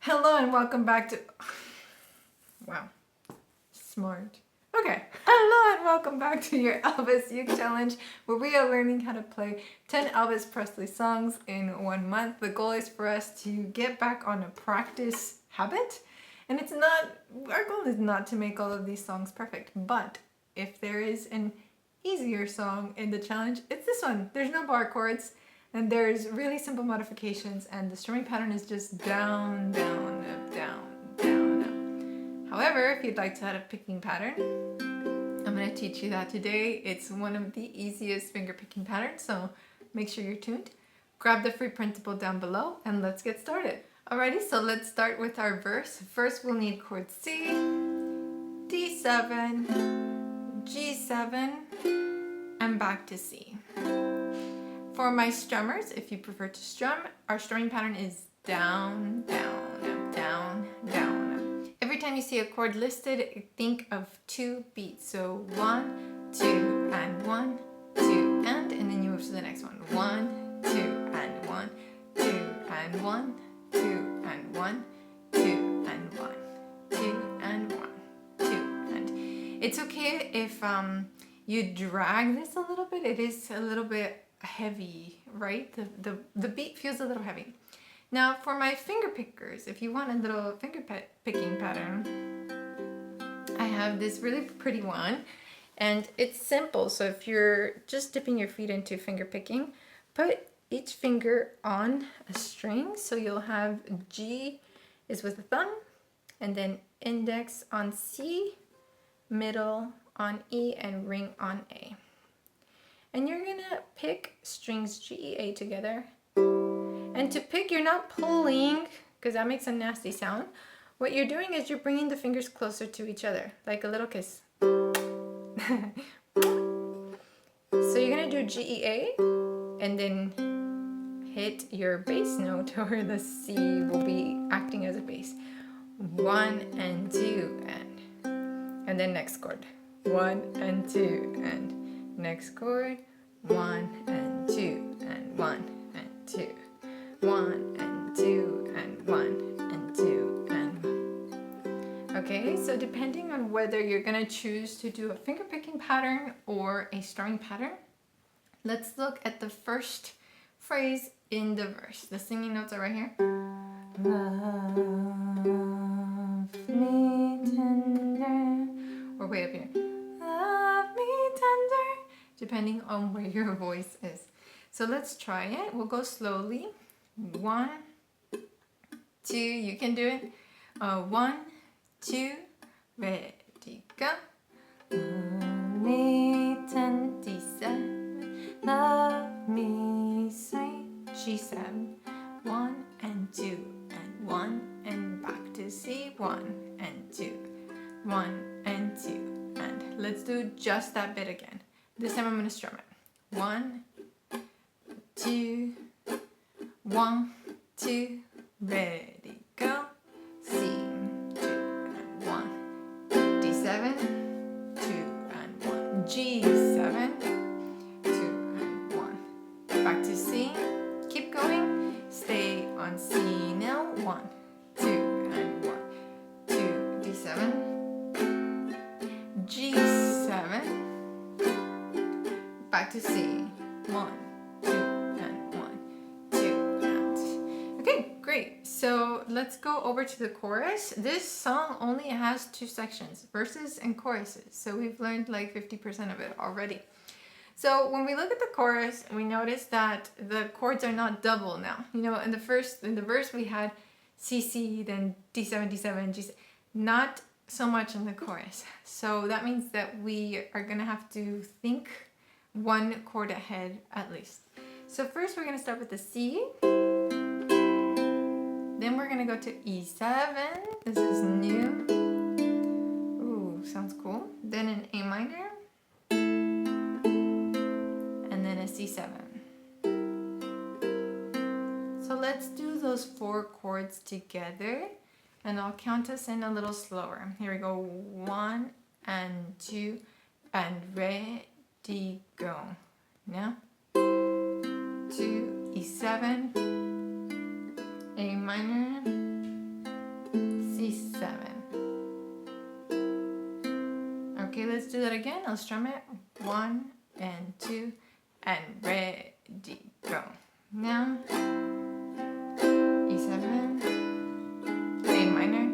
Hello and welcome back to... Wow, smart. Okay, hello and welcome back to your Elvis Uke Challenge, where we are learning how to play 10 Elvis Presley songs in 1 month. The goal is for us to get back on a practice habit, and our goal is not to make all of these songs perfect, but if there is an easier song in the challenge, it's this one. There's no bar chords. And there's really simple modifications, and the strumming pattern is just down, down, up, down, down, up. However, if you'd like to add a picking pattern, I'm going to teach you that today. It's one of the easiest finger picking patterns, so make sure you're tuned. Grab the free printable down below, and let's get started. Alrighty, so let's start with our verse. First, we'll need chord C, D7, G7, and back to C. For my strummers, if you prefer to strum, our strumming pattern is down, down, up, down, down, up. Every time you see a chord listed, think of 2 beats. So 1, 2, and 1, 2, and then you move to the next one. 1, 2, and 1, 2, and 1, 2, and 1, 2, and 1, 2, and 1, 2, and. It's okay if you drag this a little bit. It is a little bit heavy, right? The beat feels a little heavy. Now for my finger pickers, if you want a little finger picking pattern, I have this really pretty one, and it's simple. So if you're just dipping your feet into finger picking, put each finger on a string. So you'll have G is with the thumb, and then index on C, middle on E, and ring on A. And you're gonna pick strings G, E, A together. And to pick, you're not pulling, because that makes a nasty sound. What you're doing is you're bringing the fingers closer to each other, like a little kiss. So you're gonna do G, E, A, and then hit your bass note, or the C will be acting as a bass. 1 and 2, and then next chord. 1 and 2, and next chord, 1 and 2, and 1 and 2, 1 and 2, and 1 and 2, and 1. Okay, so depending on whether you're gonna choose to do a finger picking pattern or a strumming pattern, let's look at the first phrase in the verse. The singing notes are right here. Love me tender, or way up here. Depending on where your voice is. So let's try it. We'll go slowly. 1, 2, you can do it. 1, 2, ready, go. Love me 27, love me sweet, G7. 1 and 2 and 1 and back to C. 1 and 2, 1 and 2, and let's do just that bit again. This time I'm going to strum it. 1, 2, 1, 2, ready, go. C, 2 and 1, D7, 2 and 1, G7, 2 and 1. Back to C. Keep going. Stay on C now. 1, 2 and 1, 2, D7, G7. Back to C. 1, 2, and 1, 2, and. Okay, great. So let's go over to the chorus. This song only has 2 sections, verses and choruses. So we've learned like 50% of it already. So when we look at the chorus, we notice that the chords are not double now. You know, in the verse we had C, C, then D7, D7, G7. Not so much in the chorus. So that means that we are gonna have to think 1 chord ahead at least. So first we're going to start with the C. Then we're going to go to E7. This is new. Ooh, sounds cool. Then an A minor. And then a C7. So let's do those 4 chords together. And I'll count us in a little slower. Here we go. 1 and 2 and ready, go. Now, 2, E7, A minor, let's do that again. I'll strum it. 1 and 2 and ready, go. Now, E7, A minor,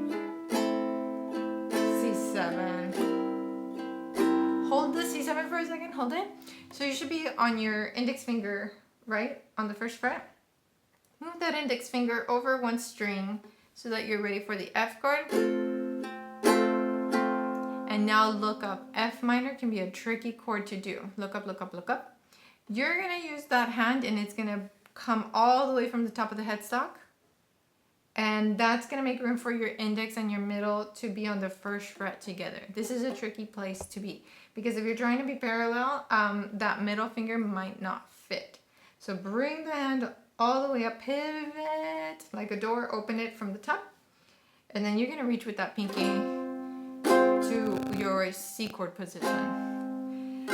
C7. Hold the C7 for a second, hold it. So you should be on your index finger, right, on the first fret. Move that index finger over one string so that you're ready for the F chord. And now look up. F minor can be a tricky chord to do. Look up, look up, look up. You're gonna use that hand and it's gonna come all the way from the top of the headstock. And that's gonna make room for your index and your middle to be on the first fret together. This is a tricky place to be because if you're trying to be parallel, that middle finger might not fit. So bring the hand all the way up, pivot like a door, open it from the top. And then you're gonna reach with that pinky to your C chord position.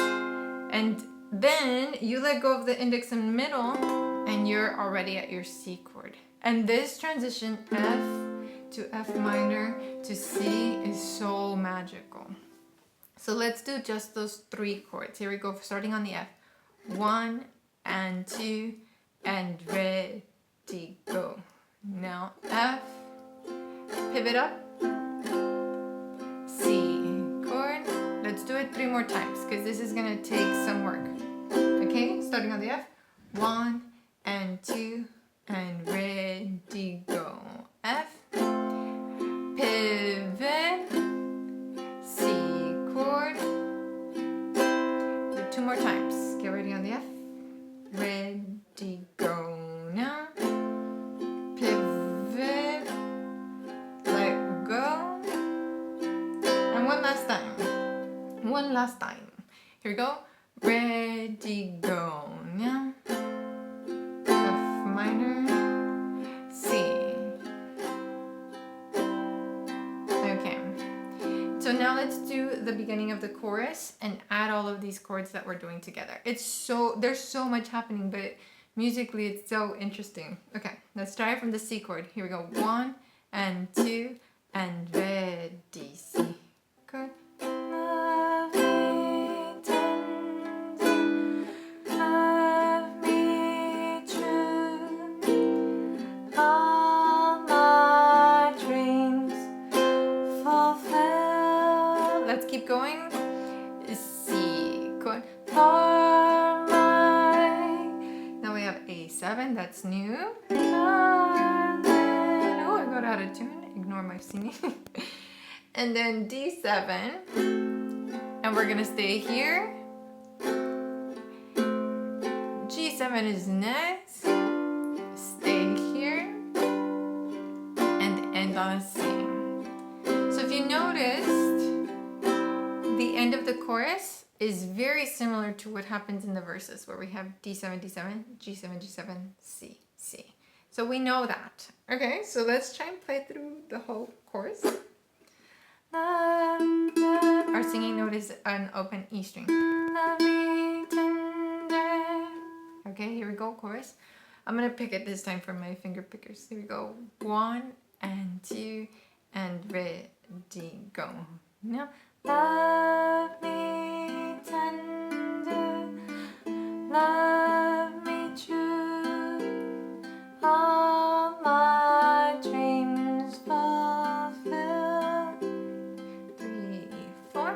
And then you let go of the index and middle and you're already at your C chord. And this transition F to F minor to C is so magical. So let's do just those 3 chords. Here we go, starting on the F. 1 and 2 and ready, go. Now F, pivot up, C chord. Let's do it 3 more times because this is gonna take some work. Okay, starting on the F. 1 and 2 and ready, go. F, pivot, C chord. Do 2 more times. Get ready on the F. Ready, go. Now, pivot, let go. And one last time. One last time. Here we go. Ready, go. Now, F minor, C. Okay. So now let's do the beginning of the chorus and add all of these chords that we're doing together. There's so much happening, but musically it's so interesting. Okay, let's try it from the C chord. Here we go. 1 and 2 and ready, C chord. Love me tender, love me true, all my dreams fulfill. Let's keep going. C chord. For my. Now we have A7. That's new. Oh, I got out of tune. Ignore my singing. And then D7. And we're gonna stay here. G7 is next. Stay here. And end on a C. So if you noticed, the end of the chorus is very similar to what happens in the verses where we have D7, D7, G7, G7, C, C. So we know that. Okay, so let's try and play through the whole chorus. Our singing note is an open E string. Love me tender. Okay, here we go, chorus. I'm gonna pick it this time for my finger pickers. Here we go. 1 and 2 and ready, go. Now, love me tender, love me true, all my dreams fulfill. 3, 4.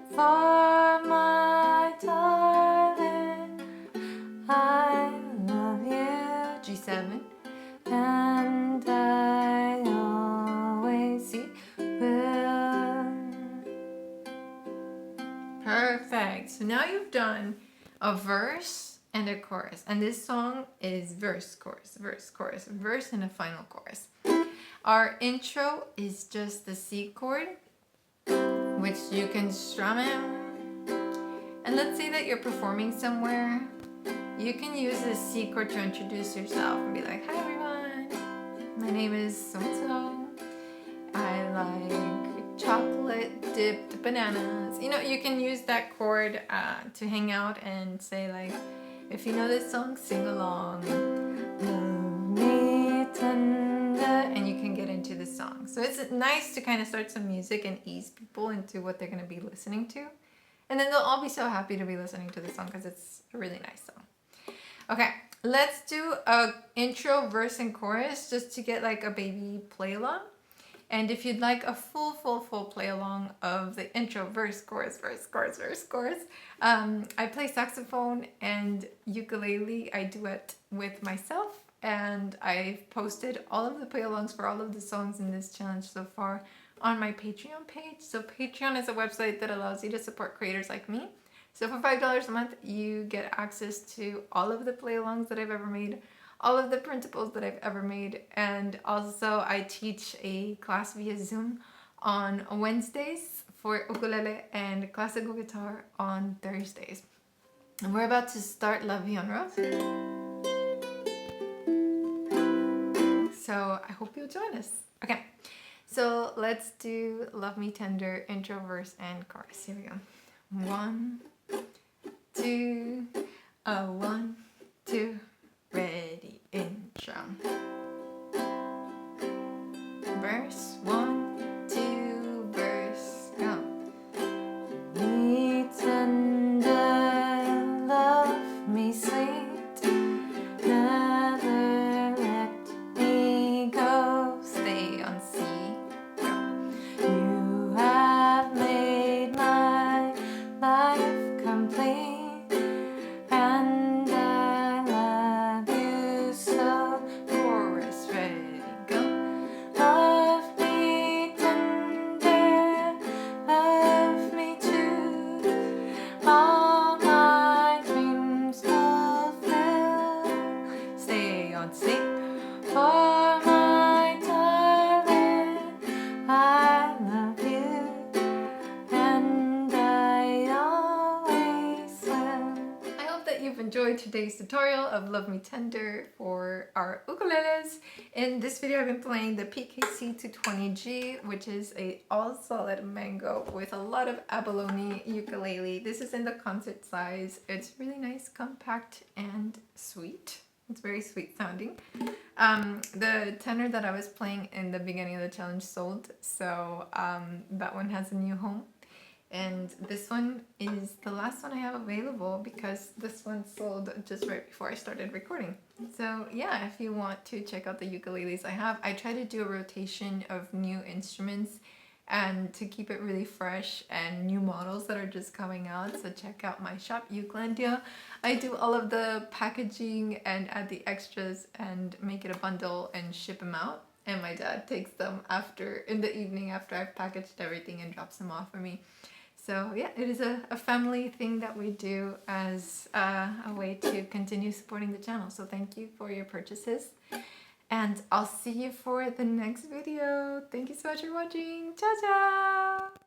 For my darling, I love you. G7. And I always see will. Perfect. So now you've done a verse and a chorus. And this song is verse, chorus, verse, chorus, verse, and a final chorus. Our intro is just the C chord, which you can strum it. And let's say that you're performing somewhere. You can use the C chord to introduce yourself and be like, hi everyone, my name is so-and-so. I like chocolate dipped bananas. You know, you can use that chord to hang out and say like, if you know this song, sing along. Love me tender, and you can get into the song. So it's nice to kind of start some music and ease people into what they're going to be listening to. And then they'll all be so happy to be listening to the song because it's a really nice song. Okay, let's do a intro, verse, and chorus just to get like a baby play along. And if you'd like a full play along of the intro, verse, chorus, I play saxophone and ukulele. I duet with myself, and I've posted all of the play alongs for all of the songs in this challenge so far on my Patreon page. So Patreon is a website that allows you to support creators like me. So for $5 a month, you get access to all of the play-alongs that I've ever made, all of the printables that I've ever made, and also I teach a class via Zoom on Wednesdays for ukulele and classical guitar on Thursdays. And we're about to start La Vie en Rose. So I hope you'll join us. Okay, so let's do Love Me Tender, intro, verse, and chorus. Here we go. 1, 2, 1, 2, ready, intro. Verse 1, 2, verse, go. Me tender, love me sweet, never let me go. Stay on C, go. You have made my life complete, and I love you so. Chorus, ready, go. Love me tender, love me true, all my dreams fulfill. Stay on C. For my darling, I love you, and I always will. I hope that you've enjoyed today's tutorial of Love Me Tender for our ukuleles. In this video, I've been playing the PKC 220G, which is a all-solid mango with a lot of abalone ukulele. This is in the concert size. It's really nice, compact, and sweet. It's very sweet sounding. The tenor that I was playing in the beginning of the challenge sold, so that one has a new home. And this one is the last one I have available because this one sold just right before I started recording. So yeah, if you want to check out the ukuleles I have, I try to do a rotation of new instruments and to keep it really fresh and new models that are just coming out. So check out my shop, Ukelandia. I do all of the packaging and add the extras and make it a bundle and ship them out. And my dad takes them in the evening after I've packaged everything and drops them off for me. So yeah, it is a family thing that we do as a way to continue supporting the channel. So thank you for your purchases. And I'll see you for the next video. Thank you so much for watching. Ciao, ciao!